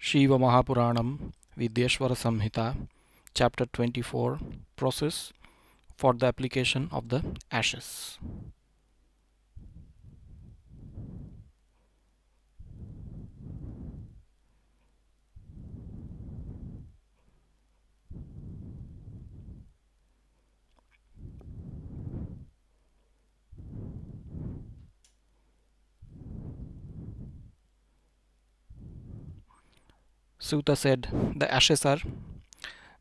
Shiva Puranam, Vidyesvara Samhita, Chapter 24, Process for the application of the ashes. Sutta said, the ashes are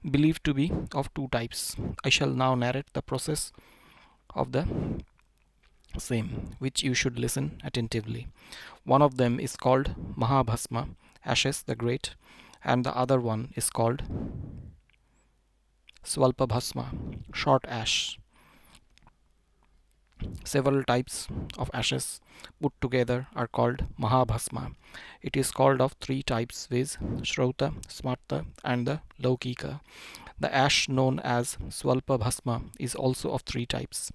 believed to be of two types. I shall now narrate the process of the same, which you should listen attentively. One of them is called Mahabhasma, ashes the great, and the other one is called Swalpa Bhasma, short ash. Several types of ashes put together are called Mahabhasma. It is called of three types, viz. Shrauta, Smarta, and the Laukika. The ash known as Swalpa Bhasma is also of three types.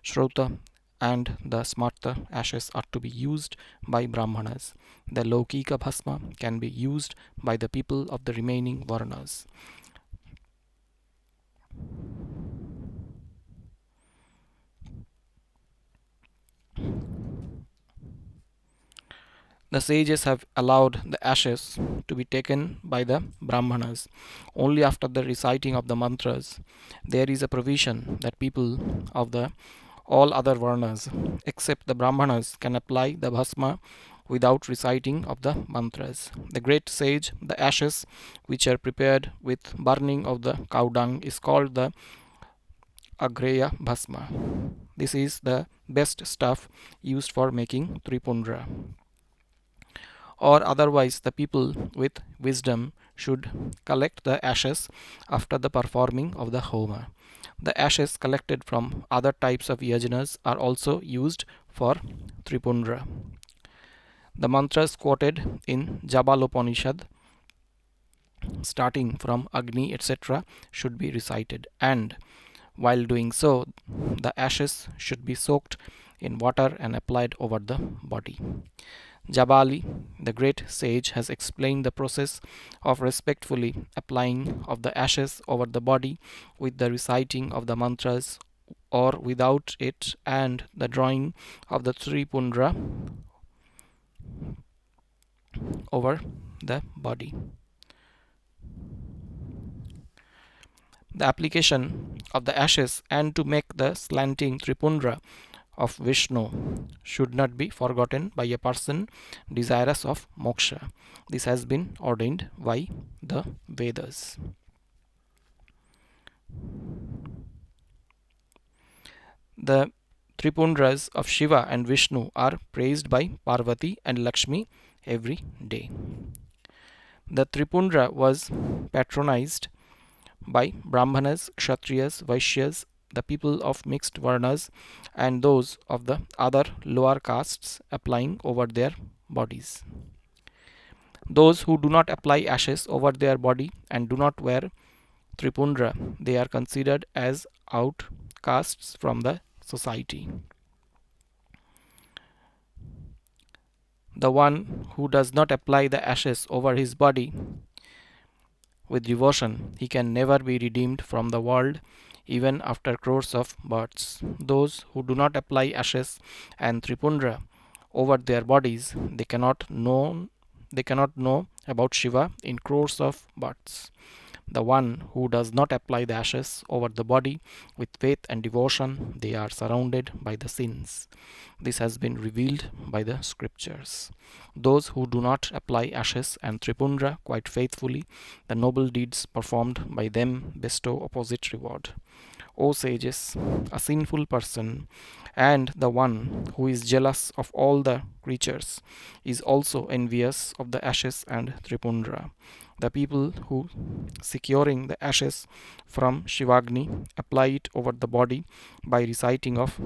Shrauta and the Smarta ashes are to be used by Brahmanas. The Laukika Bhasma can be used by the people of the remaining Varnas. The sages have allowed the ashes to be taken by the Brahmanas only after the reciting of the mantras. There is a provision that people of the all other varnas except the Brahmanas can apply the bhasma without reciting of the mantras. The great sage, the ashes which are prepared with burning of the cow dung is called the Agreya Bhasma. This is the best stuff used for making Tripundra. Or otherwise the people with wisdom should collect the ashes after the performing of the homa. The ashes collected from other types of yajnas are also used for Tripundra. The mantras quoted in Jabalopanishad starting from Agni etc. should be recited, and while doing so the ashes should be soaked in water and applied over the body. Jabali, the great sage, has explained the process of respectfully applying of the ashes over the body with the reciting of the mantras or without it, and the drawing of the Tripundra over the body. The application of the ashes and to make the slanting Tripundra of Vishnu should not be forgotten by a person desirous of moksha. This has been ordained by the Vedas. The Tripundras of Shiva and Vishnu are praised by Parvati and Lakshmi every day. The Tripundra was patronized by Brahmanas, Kshatriyas, Vaishyas, the people of mixed varnas, and those of the other lower castes applying over their bodies. Those who do not apply ashes over their body and do not wear Tripundra, they are considered as outcasts from the society. The one who does not apply the ashes over his body with devotion, he can never be redeemed from the world even after crores of births. Those who do not apply ashes and Tripundra over their bodies, they cannot know about Shiva in crores of births. The one who does not apply the ashes over the body with faith and devotion, they are surrounded by the sins. This has been revealed by the scriptures. Those who do not apply ashes and Tripundra quite faithfully, the noble deeds performed by them bestow opposite reward. O sages, a sinful person and the one who is jealous of all the creatures is also envious of the ashes and Tripundra. The people who, securing the ashes from Shivagni, apply it over the body by reciting of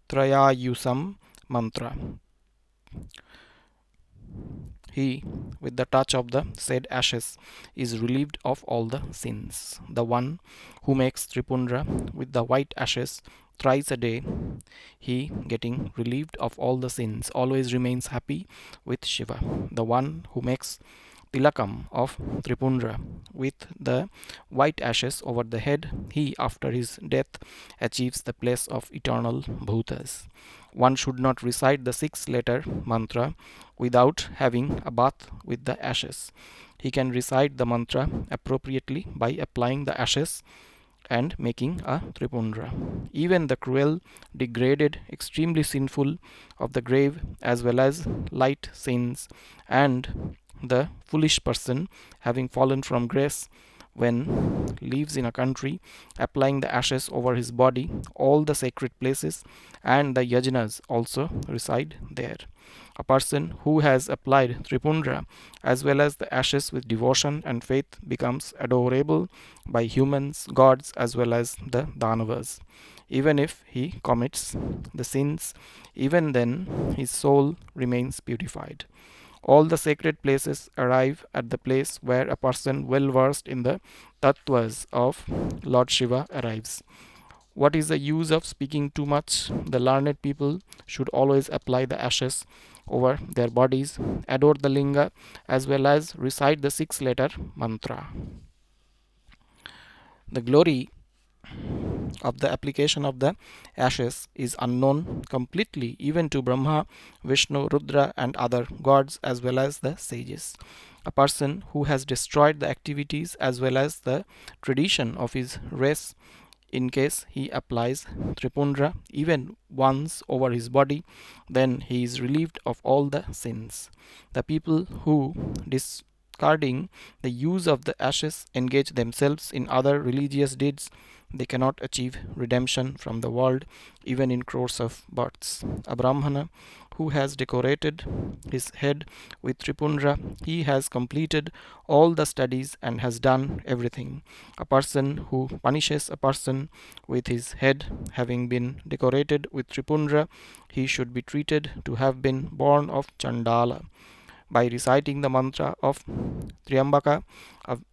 Trayayusam mantra. He, with the touch of the said ashes, is relieved of all the sins. The one who makes Tripundra with the white ashes thrice a day, he, getting relieved of all the sins, always remains happy with Shiva. The one who makes tilakam of Tripundra with the white ashes over the head, he, after his death, achieves the place of eternal bhutas. One should not recite the 6 letter mantra without having a bath with the ashes. He can recite the mantra appropriately by applying the ashes and making a tripundra. Even the cruel, degraded, extremely sinful of the grave, as well as light sins, and the foolish person, having fallen from grace, when lives in a country, applying the ashes over his body, all the sacred places and the yajnas also reside there. A person who has applied Tripundra as well as the ashes with devotion and faith becomes adorable by humans, gods, as well as the Danavas. Even if he commits the sins, even then his soul remains purified. All the sacred places arrive at the place where a person well versed in the tattvas of Lord Shiva arrives. What is the use of speaking too much? The learned people should always apply the ashes over their bodies, adore the linga, as well as recite the 6 letter mantra. The glory of the application of the ashes is unknown completely even to Brahma, Vishnu, Rudra, and other gods as well as the sages. A person who has destroyed the activities as well as the tradition of his race, in case he applies Tripundra even once over his body, then he is relieved of all the sins. The people who discarding the use of the ashes engage themselves in other religious deeds, they cannot achieve redemption from the world even in crores of births. A Brahmana who has decorated his head with Tripundra, he has completed all the studies and has done everything. A person who punishes a person with his head having been decorated with Tripundra, he should be treated to have been born of Chandala. By reciting the mantra of Triambaka,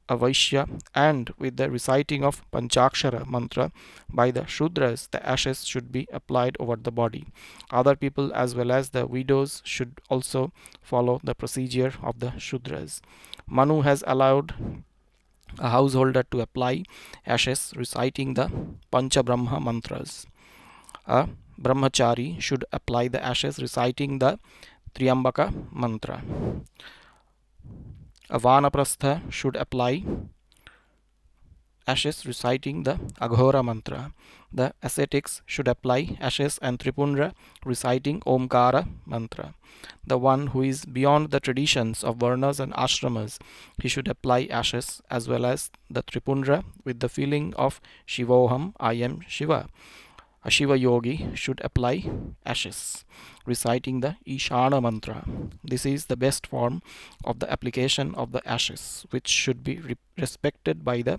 Avaishya, and with the reciting of Panchakshara mantra by the Shudras, the ashes should be applied over the body. Other people as well as the widows should also follow the procedure of the Shudras. Manu has allowed a householder to apply ashes reciting the Pancha Brahma mantras. A brahmachari should apply the ashes reciting the Triambaka mantra. A vanaprastha should apply ashes reciting the Aghora mantra. The ascetics should apply ashes and Tripundra reciting Omkara mantra. The one who is beyond the traditions of Varnas and Ashramas, he should apply ashes as well as the Tripundra with the feeling of Shivoham, I am Shiva. A Shiva yogi should apply ashes, reciting the Ishana mantra. This is the best form of the application of the ashes, which should be respected by the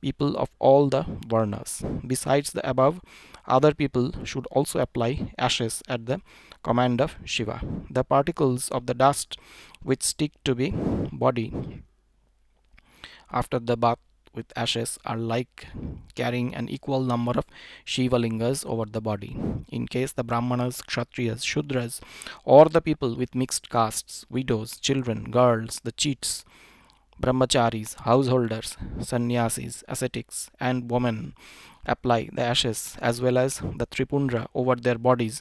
people of all the Varnas. Besides the above, other people should also apply ashes at the command of Shiva. The particles of the dust which stick to the body after the bath with ashes are like carrying an equal number of Shiva lingas over the body. In case the Brahmanas, Kshatriyas, Shudras, or the people with mixed castes, widows, children, girls, the cheats, brahmacharis, householders, sannyasis, ascetics, and women apply the ashes as well as the Tripundra over their bodies,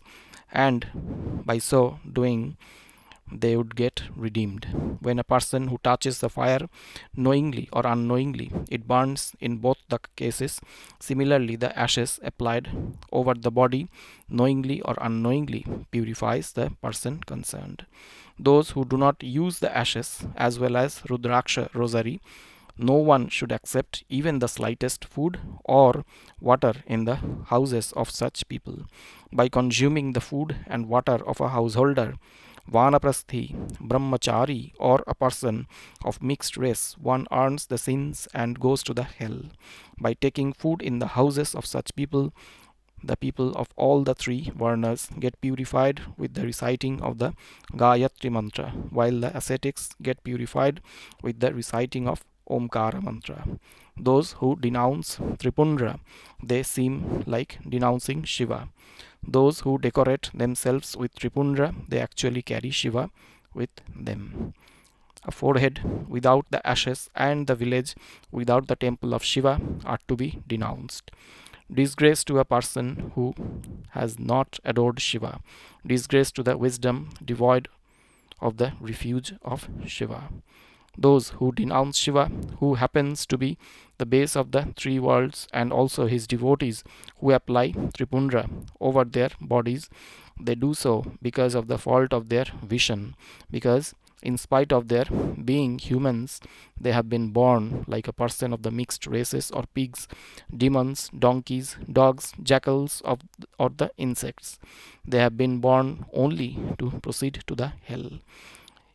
and by so doing they would get redeemed. When a person who touches the fire knowingly or unknowingly, it burns in both the cases. Similarly, the ashes applied over the body knowingly or unknowingly purifies the person concerned. Those who do not use the ashes as well as Rudraksa rosary, no one should accept even the slightest food or water in the houses of such people. By consuming the food and water of a householder, Vanaprasthi, Brahmachari, or a person of mixed race, one earns the sins and goes to the hell. By taking food in the houses of such people, the people of all the three Varnas get purified with the reciting of the Gayatri mantra, while the ascetics get purified with the reciting of Omkara mantra. Those who denounce Tripundra, they seem like denouncing Shiva. Those who decorate themselves with Tripundra, they actually carry Shiva with them. A forehead without the ashes and the village without the temple of Shiva are to be denounced. Disgrace to a person who has not adored Shiva. Disgrace to the wisdom devoid of the refuge of Shiva. Those who denounce Shiva, who happens to be the base of the three worlds, and also his devotees who apply Tripundra over their bodies, they do so because of the fault of their vision, because in spite of their being humans, they have been born like a person of the mixed races or pigs, demons, donkeys, dogs, jackals, or the insects. They have been born only to proceed to the hell.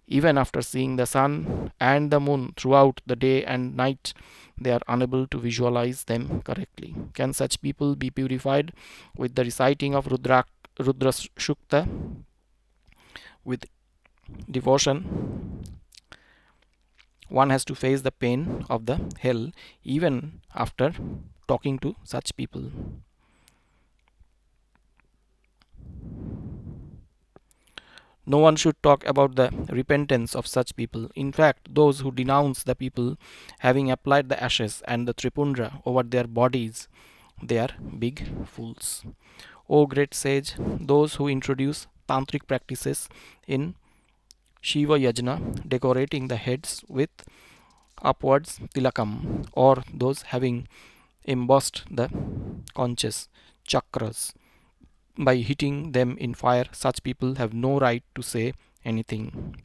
Even after seeing the sun and the moon throughout the day and night, they are unable to visualize them correctly. Can such people be purified with the reciting of Rudra Shukta with devotion? One has to face the pain of the hell even after talking to such people. No one should talk about the repentance of such people. In fact, those who denounce the people having applied the ashes and the tripundra over their bodies, they are big fools. O great sage, those who introduce tantric practices in Shiva Yajna, decorating the heads with upwards tilakam, or those having embossed the conches, chakras, by hitting them in fire, such people have no right to say anything.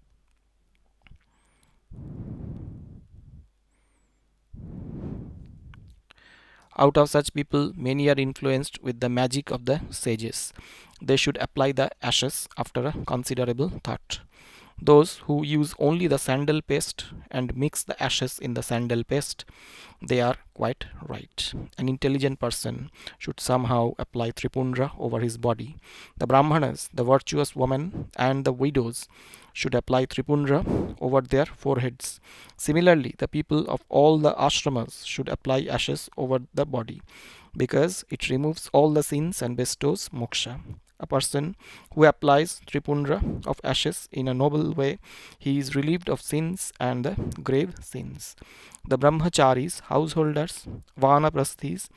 Out of such people, many are influenced with the magic of the sages. They should apply the ashes after a considerable thought. Those who use only the sandal paste and mix the ashes in the sandal paste, they are quite right. An intelligent person should somehow apply Tripundra over his body. The Brahmanas, the virtuous women, and the widows should apply Tripundra over their foreheads. Similarly, the people of all the ashramas should apply ashes over the body because it removes all the sins and bestows moksha. A person who applies Tripundra of ashes in a noble way, he is relieved of sins and the grave sins. The brahmacharis, householders, vanaprasthis,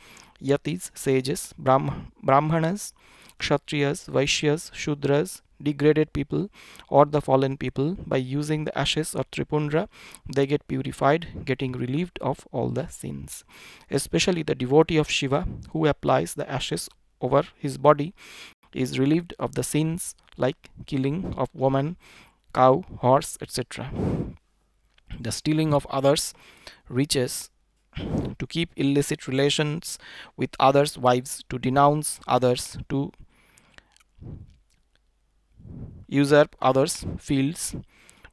yatis, sages, brahmanas, kshatriyas, vaishyas, shudras, degraded people, or the fallen people, by using the ashes of Tripundra, they get purified, getting relieved of all the sins. Especially the devotee of Shiva who applies the ashes over his body is relieved of the sins like killing of woman, cow, horse, etc. The stealing of others' riches, to keep illicit relations with others' wives, to denounce others, to usurp others' fields,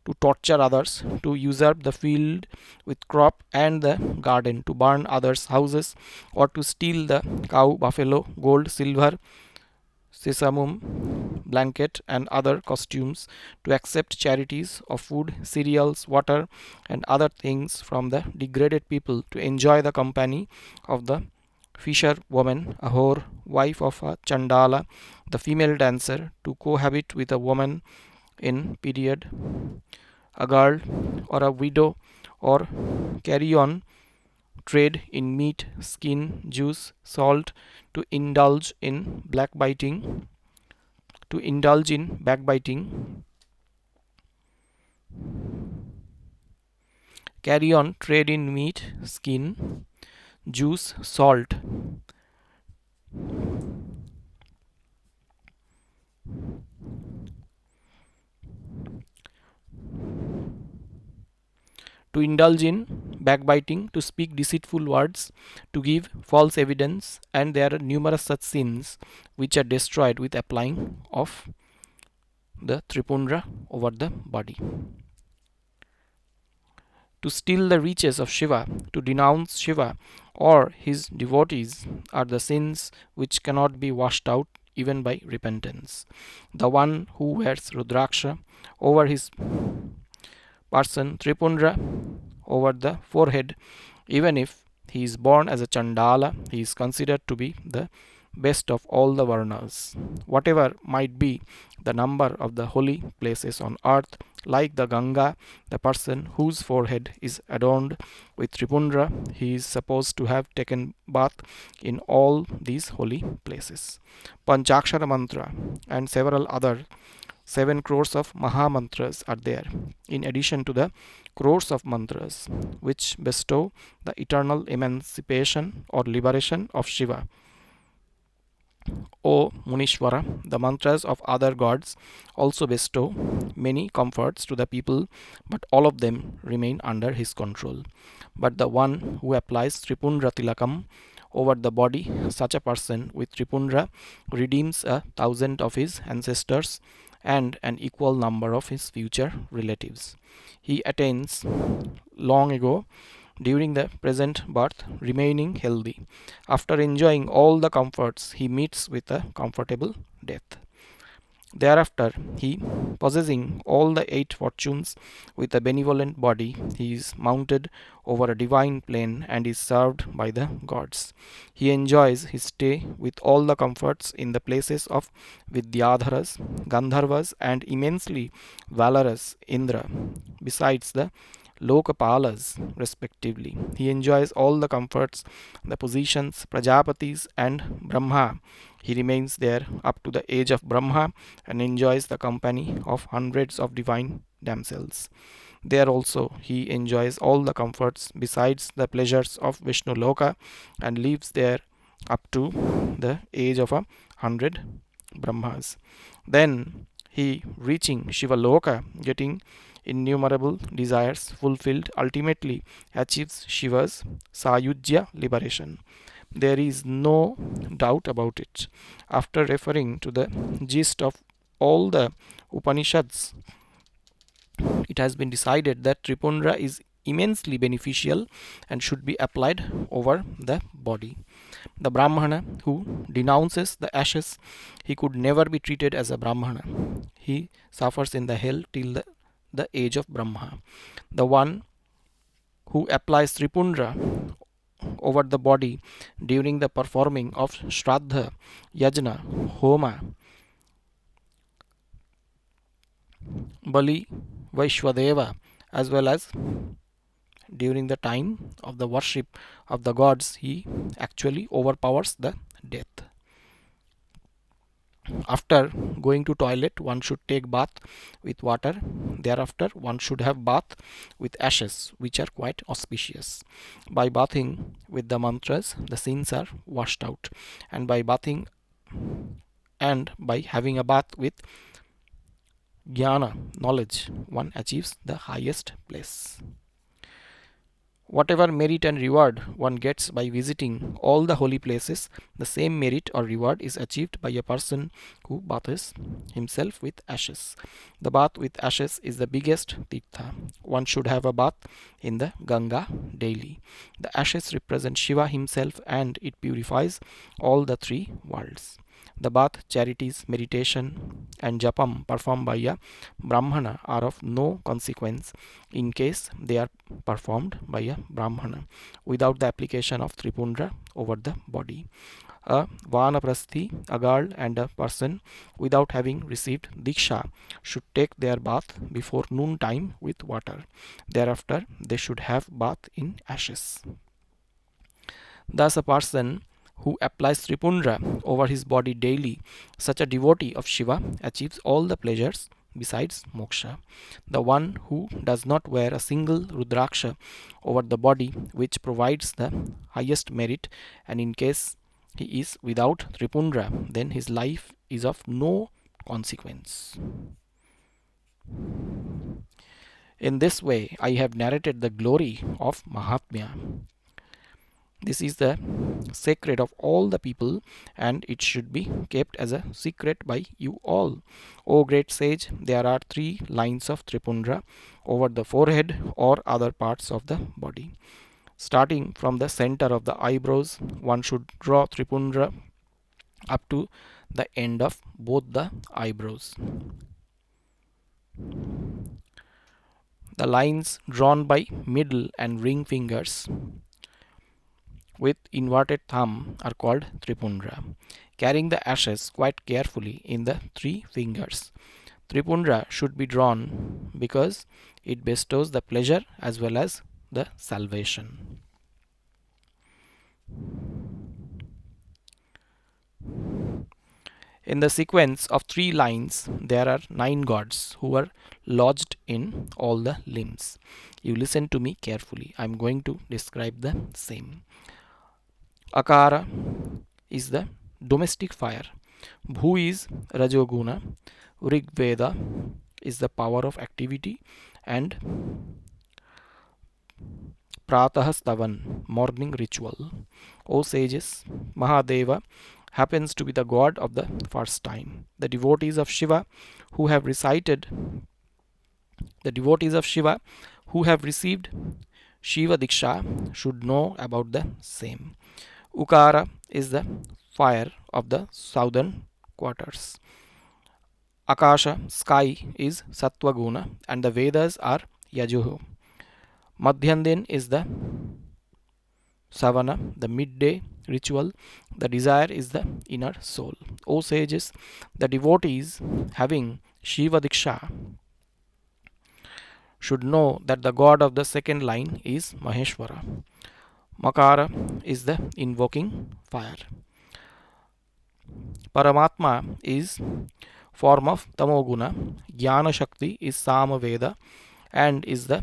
to torture others, to usurp the field with crop and the garden, to burn others' houses, or to steal the cow, buffalo, gold, silver, sesamum, blanket, and other costumes, to accept charities of food, cereals, water, and other things from the degraded people, to enjoy the company of the fisher woman, a whore, wife of a chandala, the female dancer, to cohabit with a woman in period, a girl or a widow, or carry on trade in meat, skin, juice, salt, to indulge in backbiting, carry on trade in meat, skin, juice, salt, to indulge in backbiting, to speak deceitful words, to give false evidence, and there are numerous such sins which are destroyed with applying of the Tripundra over the body. To steal the riches of Shiva, to denounce Shiva or his devotees are the sins which cannot be washed out even by repentance. The one who wears Rudraksa over his person, Tripundra over the forehead. Even if he is born as a Chandala, he is considered to be the best of all the Varnas. Whatever might be the number of the holy places on earth, like the Ganga, the person whose forehead is adorned with Tripundra, he is supposed to have taken bath in all these holy places. Panchakshara mantra and several other 7 crores of Mahamantras are there, in addition to the crores of mantras which bestow the eternal emancipation or liberation of Shiva. O Munishwara, the mantras of other gods also bestow many comforts to the people, but all of them remain under his control. But the one who applies Tripundra Tilakam over the body, such a person with Tripundra redeems 1,000 of his ancestors and an equal number of his future relatives. He attains long ago during the present birth, remaining healthy. After enjoying all the comforts, he meets with a comfortable death. Thereafter, he, possessing all the 8 fortunes with a benevolent body, he is mounted over a divine plane and is served by the gods. He enjoys his stay with all the comforts in the places of Vidyadharas, Gandharvas, and immensely valorous Indra, besides the Lokapalas, respectively. He enjoys all the comforts, the positions, Prajapatis, and Brahma. He remains there up to the age of Brahma and enjoys the company of hundreds of divine damsels. There also he enjoys all the comforts besides the pleasures of Vishnu Loka and lives there up to the age of 100 Brahmas. Then he, reaching Shiva Loka, getting innumerable desires fulfilled, ultimately achieves Shiva's Sayujya liberation. There is no doubt about it. After referring to the gist of all the Upanishads, it has been decided that Tripundra is immensely beneficial and should be applied over the body. The Brahmana who denounces the ashes, he could never be treated as a Brahmana. He suffers in the hell till the age of Brahma. The one who applies Tripundra over the body during the performing of Shraddha, Yajna, Homa, Bali, Vaishwadeva, as well as during the time of the worship of the gods, he actually overpowers the death. After going to toilet, one should take bath with water. Thereafter, one should have bath with ashes, which are quite auspicious. By bathing with the mantras, the sins are washed out, and by bathing and by having a bath with jnana, knowledge, one achieves the highest place. Whatever merit and reward one gets by visiting all the holy places, the same merit or reward is achieved by a person who bathes himself with ashes. The bath with ashes is the biggest tirtha. One should have a bath in the Ganga daily. The ashes represent Shiva himself and it purifies all the 3 worlds. The bath, charities, meditation, and japam performed by a Brahmana are of no consequence in case they are performed by a Brahmana without the application of Tripundra over the body. A Vanaprasthi, a girl, and a person without having received Diksha should take their bath before noon time with water. Thereafter, they should have bath in ashes. Thus, a person who applies Tripundra over his body daily, such a devotee of Shiva achieves all the pleasures besides moksha. The one who does not wear a single Rudraksa over the body, which provides the highest merit, and in case he is without Tripundra, then his life is of no consequence. In this way, I have narrated the glory of Mahatmya. This is the secret of all the people, and it should be kept as a secret by you all. O great sage, there are 3 lines of Tripundra over the forehead or other parts of the body. Starting from the center of the eyebrows, one should draw Tripundra up to the end of both the eyebrows. The lines drawn by middle and ring fingers with inverted thumb are called Tripundra. Carrying the ashes quite carefully in the three fingers. Tripundra should be drawn because it bestows the pleasure as well as the salvation. In the sequence of three lines, there are 9 gods who are lodged in all the limbs. You listen to me carefully. I am going to describe the same. Akara is the domestic fire. Bhu is Rajoguna. Rig Veda is the power of activity, and Pratah Stavan, morning ritual. O sages, Mahadeva happens to be the god of the first time. Who have recited, the devotees of Shiva who have received Shiva Diksha should know about the same. Ukara is the fire of the southern quarters. Akasha, sky, is Sattva and the Vedas are Yajuhu. Madhyandin is the savana, the midday ritual. The desire is the inner soul. O sages, the devotees having Shiva Diksha should know that the god of the second line is Maheshwara. Makara is the invoking fire. Paramatma is form of Tamoguna. Jnana Shakti is Samaveda and is the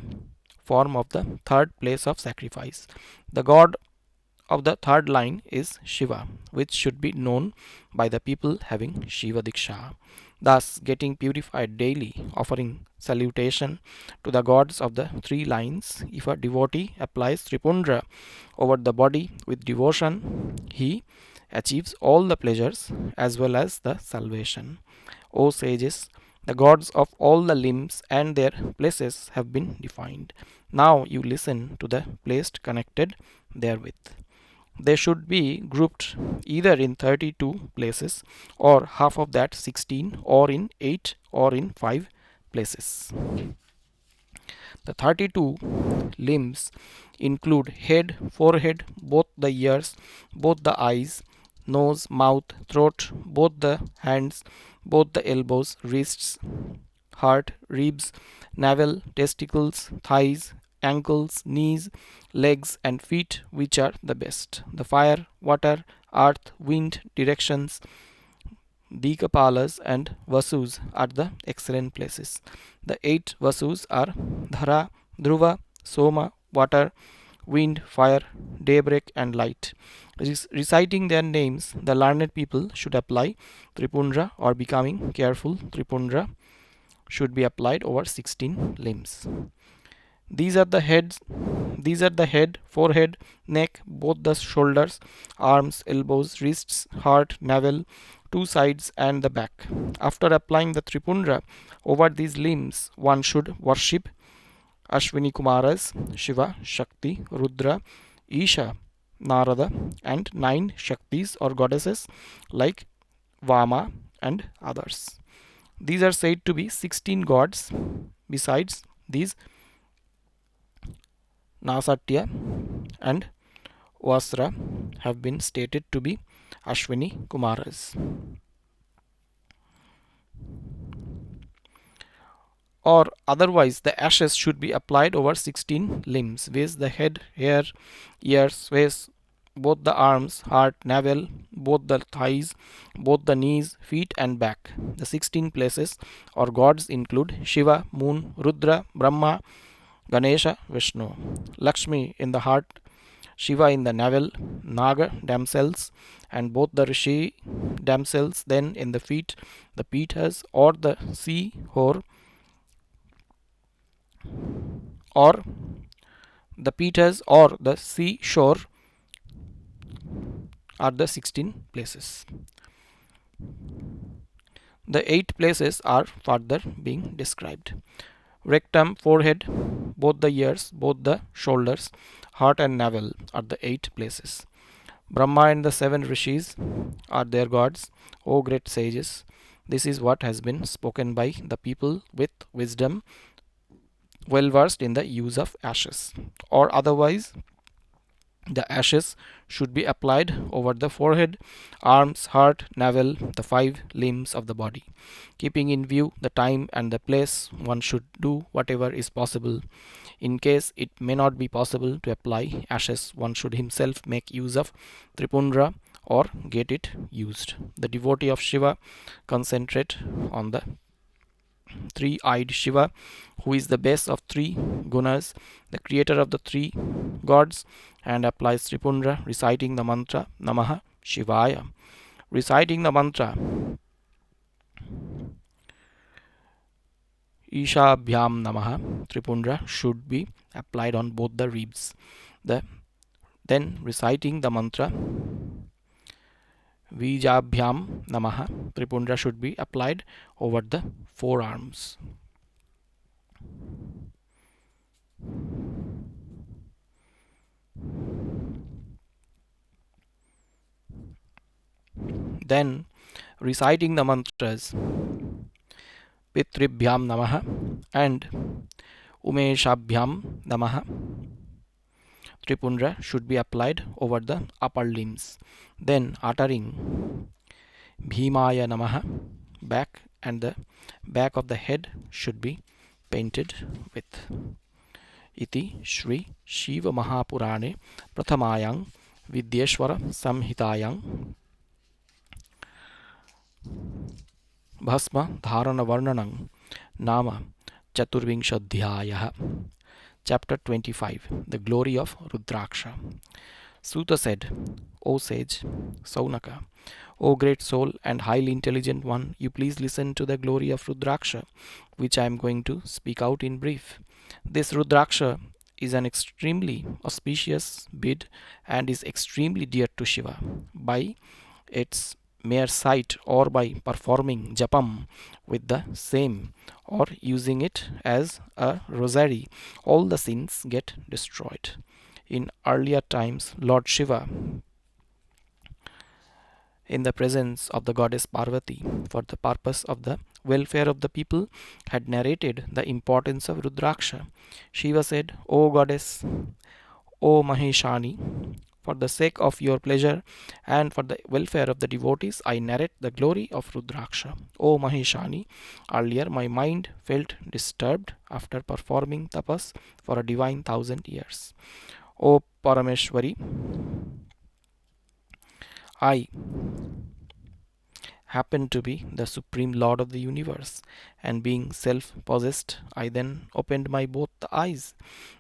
form of the third place of sacrifice. The god of the third line is Shiva, which should be known by the people having Shiva Diksha. Thus, getting purified daily, offering salutation to the gods of the three lines, if a devotee applies Tripundra over the body with devotion, he achieves all the pleasures as well as the salvation. O sages, the gods of all the limbs and their places have been defined. Now you listen to the place connected therewith. They should be grouped either in 32 places or half of that 16 or in 8 or in 5 places. The 32 limbs include head, forehead, both the ears, both the eyes, nose, mouth, throat, both the hands, both the elbows, wrists, heart, ribs, navel, testicles, thighs, ankles, knees, legs, and feet, which are the best. The fire, water, earth, wind, directions, Dikapalas and Vasus are the excellent places. The 8 Vasus are Dhara, Dhruva, Soma, water, wind, fire, daybreak, and light. Reciting their names, the learned people should apply Tripundra, or becoming careful, Tripundra should be applied over 16 limbs. These are the head, forehead, neck, both the shoulders, arms, elbows, wrists, heart, navel, two sides, and the back. After applying the Tripundra over these limbs, one should worship Ashwini Kumaras, Shiva, Shakti, Rudra, Isha, Narada, and 9 Shaktis or goddesses like Vama and others. These are said to be 16 gods. Besides these, Nasatya and Vasra have been stated to be Ashwini Kumaras. Or otherwise, the ashes should be applied over 16 limbs, viz. The head, hair, ears, face, both the arms, heart, navel, both the thighs, both the knees, feet, and back. The 16 places or gods include Shiva, Moon, Rudra, Brahma, Ganesha, Vishnu, Lakshmi in the heart, Shiva in the navel, Naga damsels, and both the Rishi damsels. Then in the feet, the Pithas or the sea whore, or the Pithas or the seashore are the 16 places. The 8 places are further being described. Rectum, forehead, both the ears, both the shoulders, heart, and navel are the 8 places. Brahma and the 7 rishis are their gods, O great sages. This is what has been spoken by the people with wisdom well versed in the use of ashes, or otherwise the ashes should be applied over the forehead, arms, heart, navel, the five limbs of the body. Keeping in view the time and the place, one should do whatever is possible. In case it may not be possible to apply ashes, one should himself make use of Tripundra or get it used. The devotee of Shiva concentrate on the three-eyed Shiva, who is the base of three gunas, the creator of the three gods, and applies Tripundra, reciting the mantra Namaha Shivaya. Reciting the mantra Ishabhyam Namaha Tripundra should be applied on both the ribs. Then reciting the mantra Vijabhyam Namaha Tripundra should be applied over the forearms. Then reciting the mantras Pitribhyam Namaha and Umeshabhyam Namaha Tripundra should be applied over the upper limbs. Then uttering Bhimaya Namaha, back and the back of the head should be painted with. Iti Shri Shiva Mahapurane Prathamayang Vidyesvara Samhitayang Bhasma Dharana Varnanang Nama Chaturvinshadhyayah. Chapter 25. The Glory of Rudraksa. Suta said, O sage Saunaka, O great soul and highly intelligent one, you please listen to the glory of Rudraksa, which I am going to speak out in brief. This Rudraksa is an extremely auspicious bid and is extremely dear to Shiva. By its mere sight or by performing japam with the same or using it as a rosary, all the sins get destroyed. In earlier times, Lord Shiva, in the presence of the goddess Parvati, for the purpose of the welfare of the people, had narrated the importance of Rudraksha. Shiva said, O goddess, O Maheshani, for the sake of your pleasure and for the welfare of the devotees, I narrate the glory of Rudraksha. O Maheshani, earlier my mind felt disturbed after performing tapas for a divine 1,000 years. O Parameshwari, I happen to be the supreme lord of the universe, and being self-possessed, I then opened my both eyes.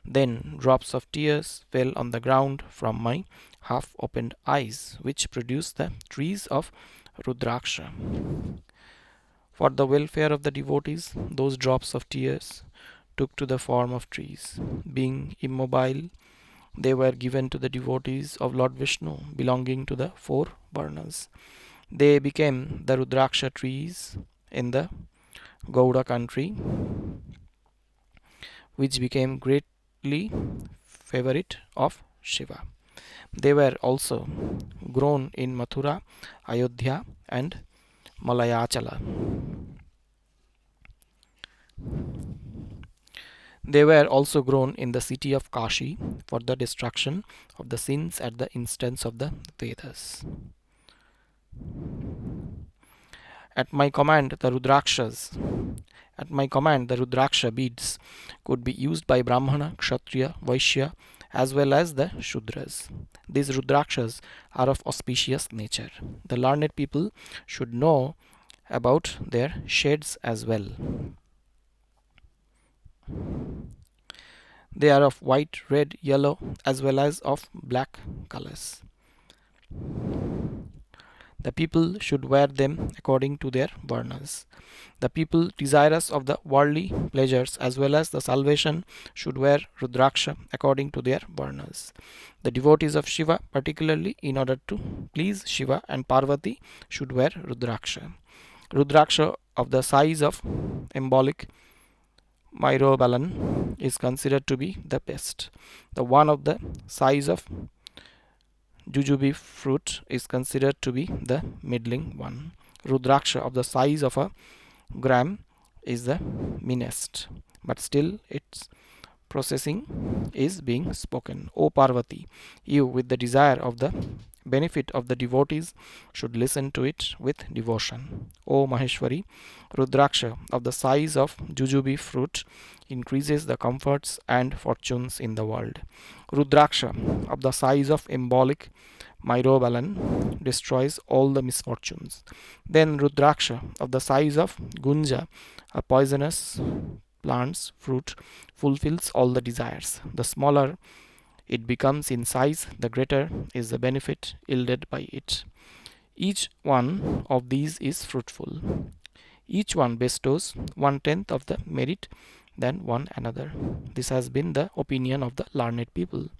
Then drops of tears fell on the ground from my half-opened eyes, which produced the trees of Rudraksha. For the welfare of the devotees, those drops of tears took to the form of trees. Being immobile, they were given to the devotees of Lord Vishnu, belonging to the four Varnas. They became the Rudraksha trees in the Gauda country, which became greatly favorite of Shiva. They were also grown in Mathura, Ayodhya, and Malayachala. They were also grown in the city of Kashi for the destruction of the sins at the instance of the Vedas. At my command, the Rudraksha beads could be used by Brahmana, Kshatriya, Vaishya, as well as the Shudras. These Rudrakshas are of auspicious nature. The learned people should know about their shades as well. They are of white, red, yellow, as well as of black colors. The people should wear them according to their varnas. The people desirous of the worldly pleasures as well as the salvation should wear Rudraksha according to their varnas. The devotees of Shiva, particularly in order to please Shiva and Parvati, should wear Rudraksha. Rudraksha of the size of embolic myrobalan is considered to be the best. The one of the size of jujube fruit is considered to be the middling one. Rudraksha of the size of a gram is the meanest. but still its processing is being spoken. O Parvati, you with the desire of the benefit of the devotees should listen to it with devotion. O Maheshwari, Rudraksha of the size of jujube fruit increases the comforts and fortunes in the world. Rudraksha of the size of embolic myrobalan destroys all the misfortunes. Then Rudraksha of the size of gunja, a poisonous plant's fruit, fulfills all the desires. The smaller it becomes in size, the greater is the benefit yielded by it. Each one of these is fruitful. Each one bestows 1/10 of the merit than one another. This has been the opinion of the learned people.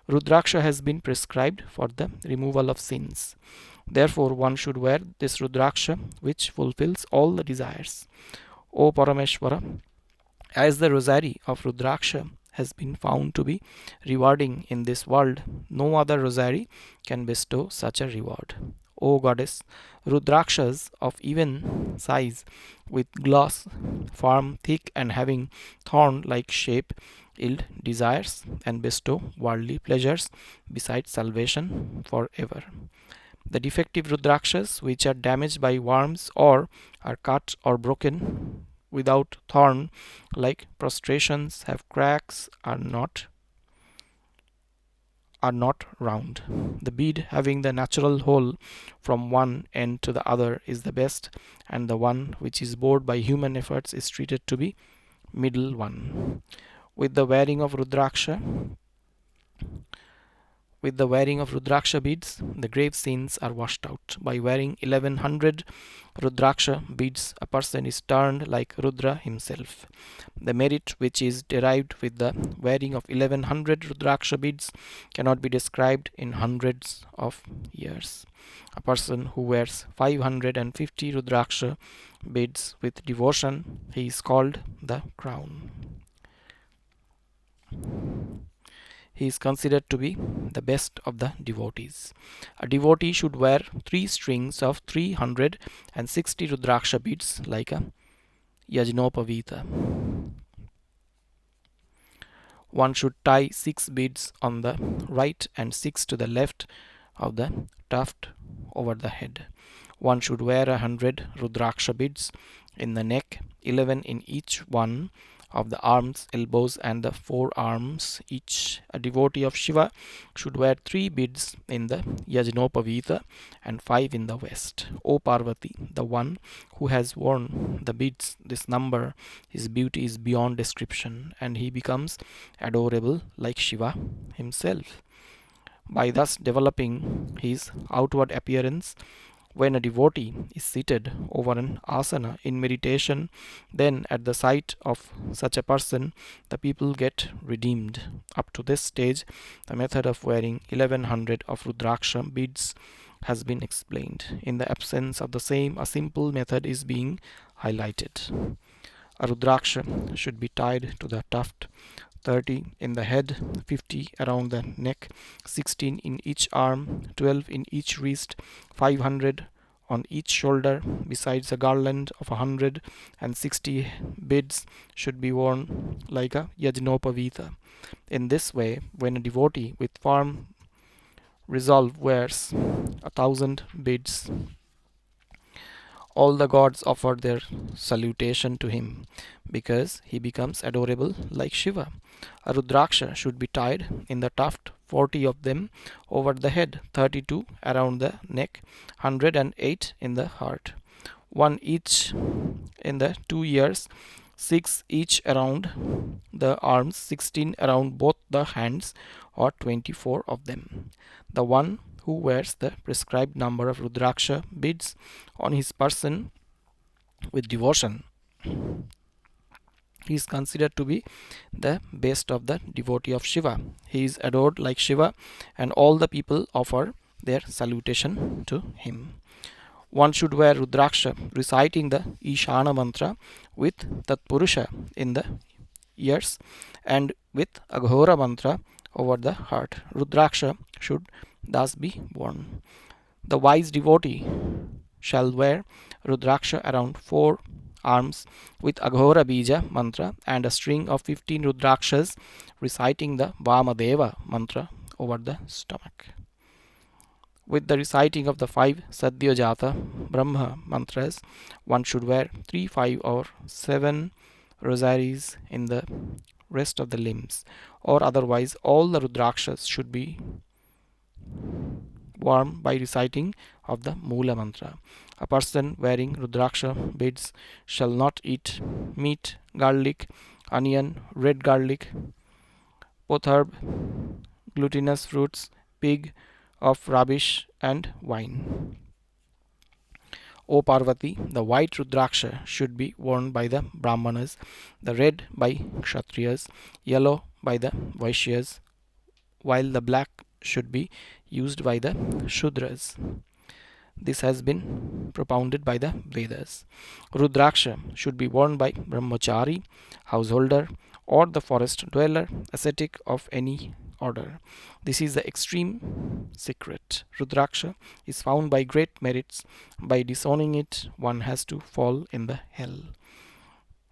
Rudraksha has been prescribed for the removal of sins. Therefore, one should wear this Rudraksha which fulfills all the desires. O Parameshwara, as the rosary of Rudraksha has been found to be rewarding in this world, no other rosary can bestow such a reward. O goddess, Rudrakshas of even size, with gloss, firm, thick, and having thorn like shape, yield desires and bestow worldly pleasures besides salvation forever. The defective Rudrakshas, which are damaged by worms or are cut or broken without thorn, like prostrations, have cracks, are not round. The bead having the natural hole from one end to the other is the best, and the one which is bored by human efforts is treated to be middle one. With the wearing of Rudraksha, with the wearing of Rudraksha beads, the grave sins are washed out. By wearing 1100 Rudraksha beads, a person is turned like Rudra himself. The merit which is derived with the wearing of 1100 Rudraksha beads cannot be described in hundreds of years. A person who wears 550 Rudraksha beads with devotion, he is called the crown. He is considered to be the best of the devotees. A devotee should wear 3 strings of 360 Rudraksha beads like a Yajnopavita. One should tie 6 beads on the right and 6 to the left of the tuft over the head. One should wear 100 Rudraksha beads in the neck, 11 in each one of the arms, elbows, and the forearms each. A devotee of Shiva should wear 3 beads in the Yajnopavita and 5 in the west. O Parvati, the one who has worn the beads, this number, his beauty is beyond description, and he becomes adorable like Shiva himself. By thus developing his outward appearance, when a devotee is seated over an asana in meditation, then at the sight of such a person, the people get redeemed. Up to this stage, the method of wearing 1100 of Rudraksha beads has been explained. In the absence of the same, a simple method is being highlighted. A Rudraksha should be tied to the tuft, 30 in the head, 50 around the neck, 16 in each arm, 12 in each wrist, 500 on each shoulder. Besides, a garland of 160 beads should be worn like a Yajnopavita. In this way, when a devotee with firm resolve wears 1,000 beads, all the gods offer their salutation to him, because he becomes adorable like Shiva. A Rudraksha should be tied in the tuft, 40 of them over the head, 32 around the neck, 108 in the heart, 1 each in the 2 ears, 6 each around the arms, 16 around both the hands, or 24 of them. The one who wears the prescribed number of Rudraksha beads on his person with devotion, he is considered to be the best of the devotee of Shiva. He is adored like Shiva, and all the people offer their salutation to him. One should wear Rudraksha reciting the Ishana mantra with Tatpurusha in the ears and with Aghora mantra over the heart. Rudraksha should thus be worn. The wise devotee shall wear Rudraksha around 4 arms with Aghora Bija mantra and a string of 15 Rudrakshas reciting the Vamadeva mantra over the stomach. With the reciting of the 5 Sadyajata Brahma mantras, one should wear 3, 5 or 7 rosaries in the rest of the limbs, or otherwise all the Rudrakshas should be worn by reciting of the Mula mantra. A person wearing Rudraksha beads shall not eat meat, garlic, onion, red garlic, potherb, glutinous fruits, pig, of rubbish and wine. O Parvati, the white Rudraksha should be worn by the Brahmanas, the red by Kshatriyas, yellow by the Vaishyas, while the black should be used by the Shudras. This has been propounded by the Vedas. Rudraksha should be worn by brahmachari, householder, or the forest dweller, ascetic of any order. This is the extreme secret. Rudraksha is found by great merits. By disowning it, one has to fall in the hell.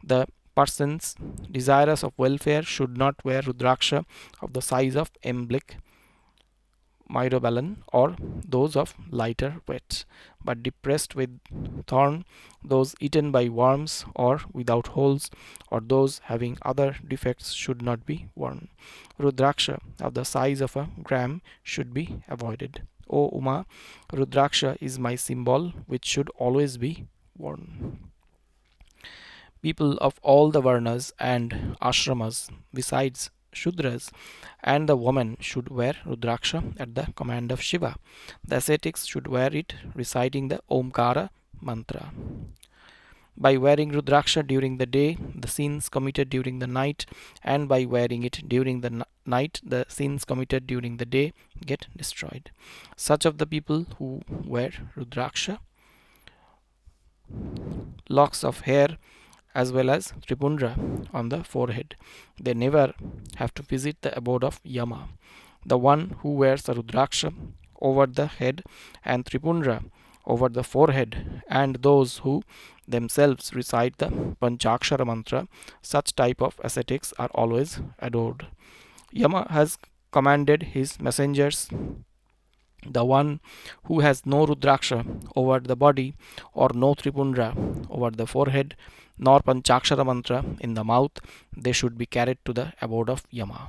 The persons desirous of welfare should not wear Rudraksha of the size of emblic, myrobalan, or those of lighter weight, but depressed with thorn, those eaten by worms or without holes, or those having other defects should not be worn. Rudraksha of the size of a gram should be avoided. O Uma, Rudraksha is my symbol which should always be worn. People of all the varnas and ashramas, besides Shudras, and the women should wear Rudraksha at the command of Shiva. The ascetics should wear it reciting the Omkara mantra. By wearing Rudraksha during the day, the sins committed during the night, and by wearing it during the night, the sins committed during the day get destroyed. Such of the people who wear Rudraksha, locks of hair, as well as Tripundra on the forehead, they never have to visit the abode of Yama. The one who wears a Rudraksha over the head and Tripundra over the forehead, and those who themselves recite the Panchakshara mantra, such type of ascetics are always adored. Yama has commanded his messengers, the one who has no Rudraksha over the body, or no Tripundra over the forehead, nor Panchakshara mantra in the mouth, they should be carried to the abode of Yama.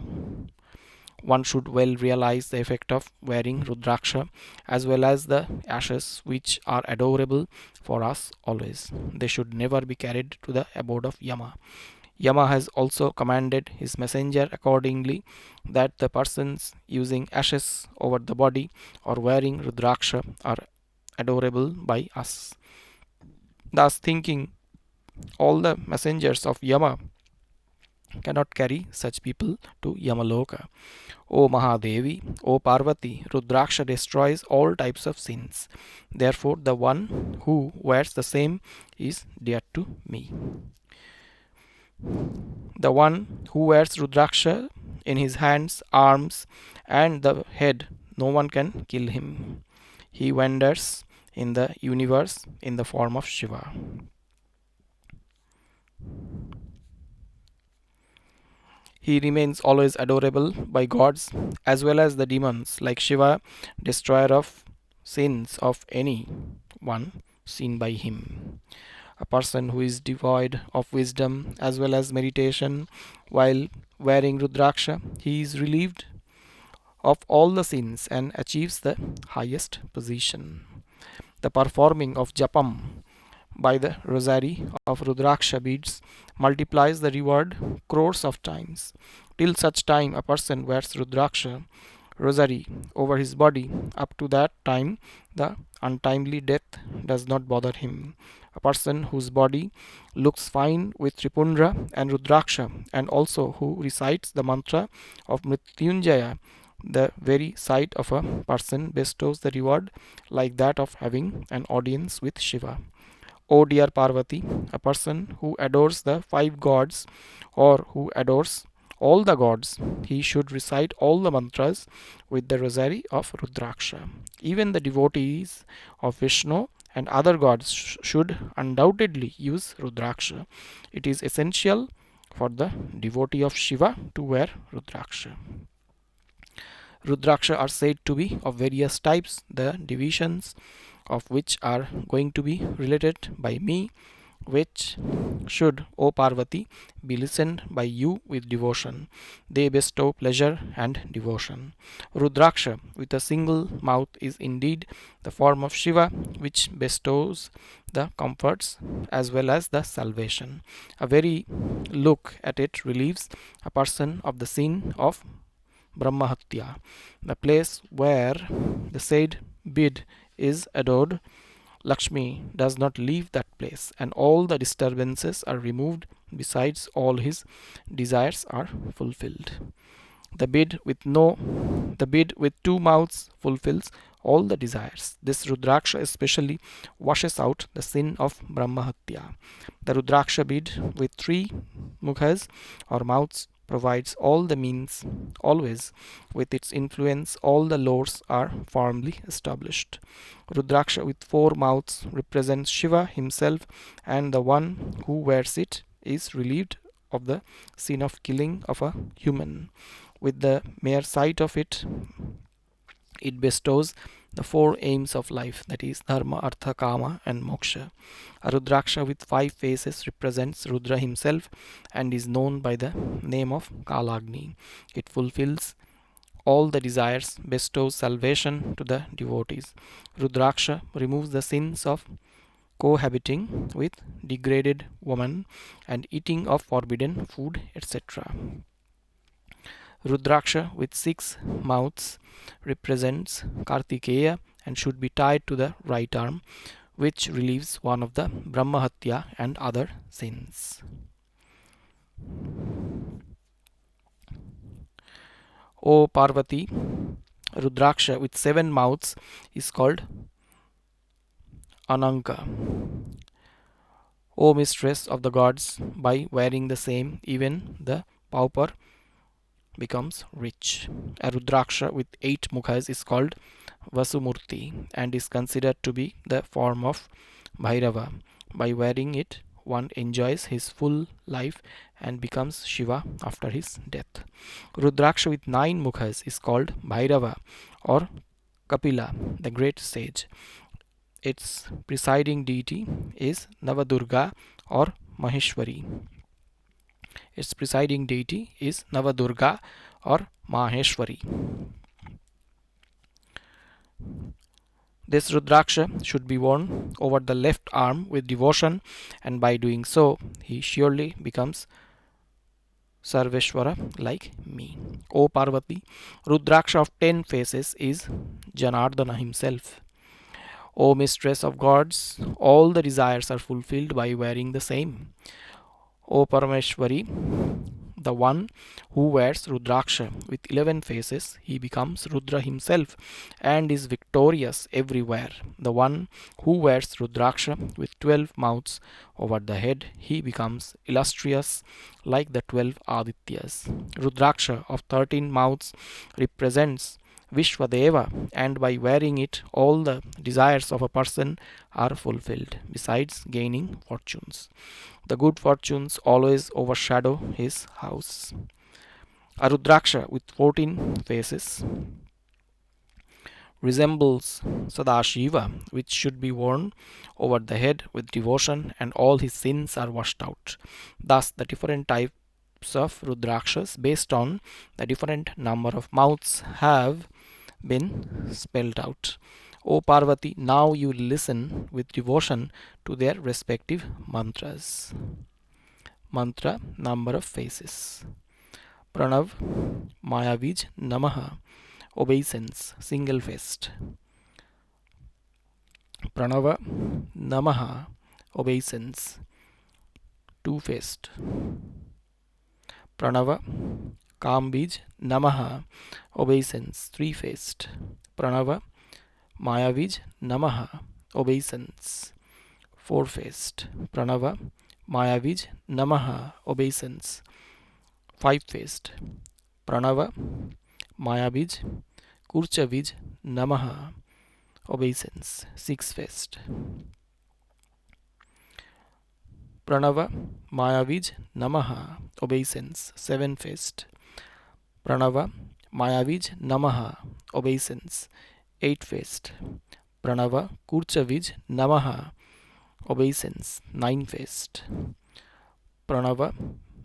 One should well realize the effect of wearing Rudraksha, as well as the ashes which are adorable for us always. They should never be carried to the abode of Yama. Yama has also commanded his messenger accordingly that the persons using ashes over the body or wearing Rudraksha are adorable by us. Thus thinking, all the messengers of Yama cannot carry such people to Yamaloka. O Mahadevi, O Parvati, Rudraksha destroys all types of sins. Therefore, the one who wears the same is dear to me. The one who wears Rudraksha in his hands, arms, and the head, no one can kill him. He wanders in the universe in the form of Shiva. He remains always adorable by gods as well as the demons, like Shiva, destroyer of sins of any one seen by him. A person who is devoid of wisdom as well as meditation, while wearing Rudraksha, he is relieved of all the sins and achieves the highest position. The performing of Japam by the rosary of Rudraksha beads multiplies the reward crores of times. Till such time a person wears Rudraksha rosary over his body, up to that time the untimely death does not bother him. A person whose body looks fine with Tripundra and Rudraksha, and also who recites the mantra of Mrityunjaya, the very sight of a person bestows the reward like that of having an audience with Shiva. O dear Parvati, a person who adores the 5 gods, or who adores all the gods, he should recite all the mantras with the rosary of Rudraksha. Even the devotees of Vishnu and other gods should undoubtedly use Rudraksha. It is essential for the devotee of Shiva to wear Rudraksha. Rudraksha are said to be of various types, the divisions of which are going to be related by me, which should, O Parvati, be listened by you with devotion. They bestow pleasure and devotion. Rudraksha with a single mouth is indeed the form of Shiva, which bestows the comforts as well as the salvation. A very look at it relieves a person of the sin of Brahmahatya. The place where the said bid is adored, Lakshmi does not leave that place, and all the disturbances are removed, besides all his desires are fulfilled. The bid with two mouths fulfills all the desires. This Rudraksha especially washes out the sin of Brahmahatya. The Rudraksha bid with three mukhas or mouths provides all the means. Always with its influence all the laws are firmly established. Rudraksha with four mouths represents Shiva himself, and the one who wears it is relieved of the sin of killing of a human. With the mere sight of it, it bestows the four aims of life, that is dharma, artha, kama and moksha. A Rudraksha with five faces represents Rudra himself and is known by the name of Kalagni. It fulfills all the desires, bestows salvation to the devotees. Rudraksha removes the sins of cohabiting with degraded woman and eating of forbidden food, etc. Rudraksha with six mouths represents Kartikeya and should be tied to the right arm, which relieves one of the Brahmahatya and other sins. O Parvati, Rudraksha with seven mouths is called Ananka. O mistress of the gods, by wearing the same, even the pauper becomes rich. A Rudraksha with eight mukhas is called Vasumurti and is considered to be the form of Bhairava. By wearing it, one enjoys his full life and becomes Shiva after his death. Rudraksha with nine mukhas is called Bhairava or Kapila, the great sage. Its presiding deity is Navadurga or Maheshwari. Its presiding deity is Navadurga or Maheshwari. This Rudraksha should be worn over the left arm with devotion, and by doing so, he surely becomes Sarveshwara like me. O Parvati, Rudraksha of 10 faces is Janardana himself. O mistress of gods, all the desires are fulfilled by wearing the same. O Parameshwari, the one who wears Rudraksha with 11 faces, he becomes Rudra himself and is victorious everywhere. The one who wears Rudraksha with 12 mouths over the head, he becomes illustrious like the 12 Adityas. Rudraksha of 13 mouths represents Vishwadeva, and by wearing it, all the desires of a person are fulfilled, besides gaining fortunes. The good fortunes always overshadow his house. A Rudraksha with 14 faces resembles Sadashiva, which should be worn over the head with devotion, and all his sins are washed out. Thus, the different types of Rudrakshas, based on the different number of mouths, have been spelled out. O Parvati, now you listen with devotion to their respective mantras. Mantra, number of faces. Pranav, Mayavij, Namaha, obeisance, single faced. Pranava, Namaha, obeisance, two faced. Pranava, Kambij, Namaha, obeisance, three faced. Pranava, Mayavij, Namaha, obeisance, four faced. Pranava, Mayavij, Namaha, obeisance, five faced. Pranava, Mayavij, Kurchavij, Namaha, obeisance, 6-faced. Pranava Mayavij Namaha, obeisance, 7-faced. Pranava Mayavij Namaha, obeisance, 8-faced. Pranava Kurchavij Namaha, obeisance, 9-faced. Pranava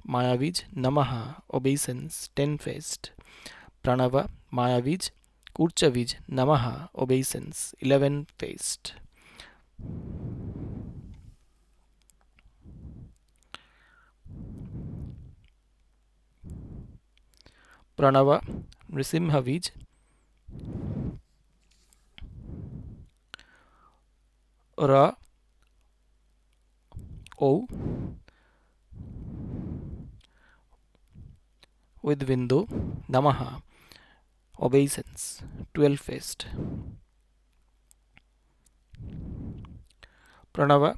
Mayavij Namaha, obeisance, 10-faced. Pranava Mayavij Kurchavij Namaha, obeisance, 11-faced. Pranava Nrisimhavij Ra O with Vindu Namaha, obeisance, 12-faced. Pranava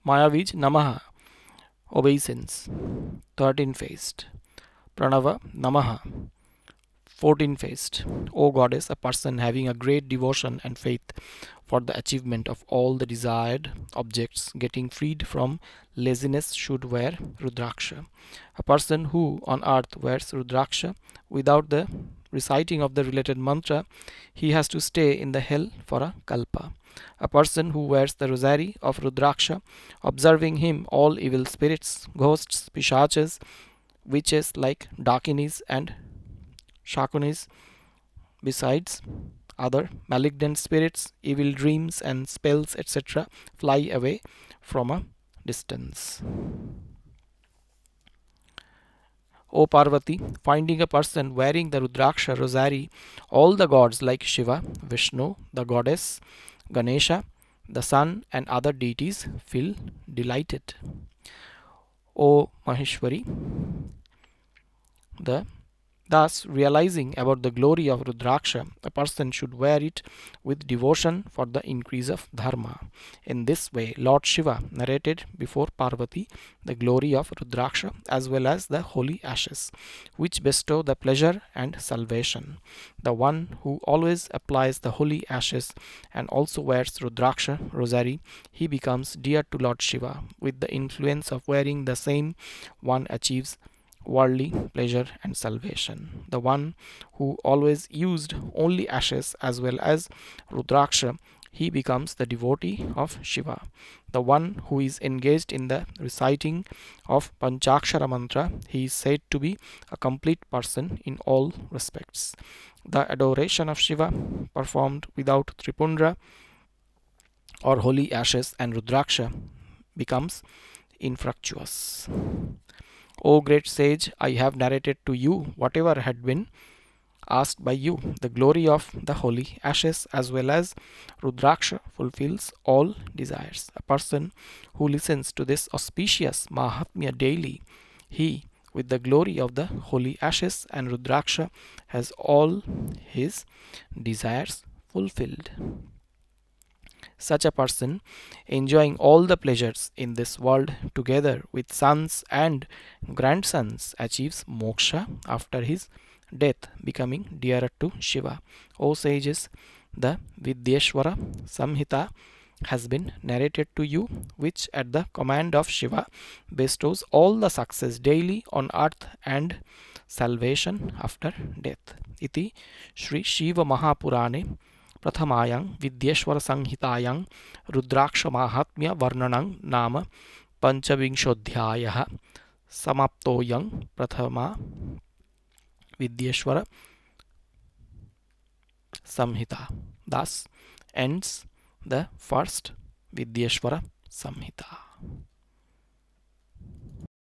Mayavij Namaha, obeisance, 13-faced. Pranava Namaha, 14-faced. O goddess, a person having a great devotion and faith for the achievement of all the desired objects, getting freed from laziness, should wear Rudraksha. A person who on earth wears Rudraksha without the reciting of the related mantra, he has to stay in the hell for a kalpa. A person who wears the rosary of Rudraksha, observing him all evil spirits, ghosts, pishachas, witches like Dakinis and Shakunis, besides other malignant spirits, evil dreams and spells, etc., fly away from a distance. O Parvati, finding a person wearing the Rudraksha rosary, all the gods like Shiva, Vishnu, the goddess, Ganesha, the sun, and other deities feel delighted. O Maheshwari, the thus, realizing about the glory of Rudraksha, a person should wear it with devotion for the increase of dharma. In this way, Lord Shiva narrated before Parvati the glory of Rudraksha as well as the holy ashes, which bestow the pleasure and salvation. The one who always applies the holy ashes and also wears Rudraksha rosary, he becomes dear to Lord Shiva. With the influence of wearing the same, one achieves worldly pleasure and salvation. The one who always used only ashes as well as Rudraksha, he becomes the devotee of Shiva. The one who is engaged in the reciting of Panchakshara mantra, he is said to be a complete person in all respects. The adoration of Shiva performed without Tripundra or holy ashes and Rudraksha becomes infructuous. O great sage, I have narrated to you whatever had been asked by you. The glory of the holy ashes as well as Rudraksha fulfills all desires. A person who listens to this auspicious Mahatmya daily, he, with the glory of the holy ashes and Rudraksha, has all his desires fulfilled. Such a person, enjoying all the pleasures in this world together with sons and grandsons, achieves moksha after his death, becoming dearer to Shiva. O sages, the Vidyesvara Samhita has been narrated to you, which at the command of Shiva bestows all the success daily on earth and salvation after death. Iti Sri Shiva Mahapurane प्रथमायां Vidyeshwar संहितायां रुद्राक्ष माहात्म्य वर्णनं नाम पंचविंशोऽध्यायः समाप्तोऽयं प्रथमा Vidyeshwar Samhita. Thus ends the first Vidyesvara Samhita.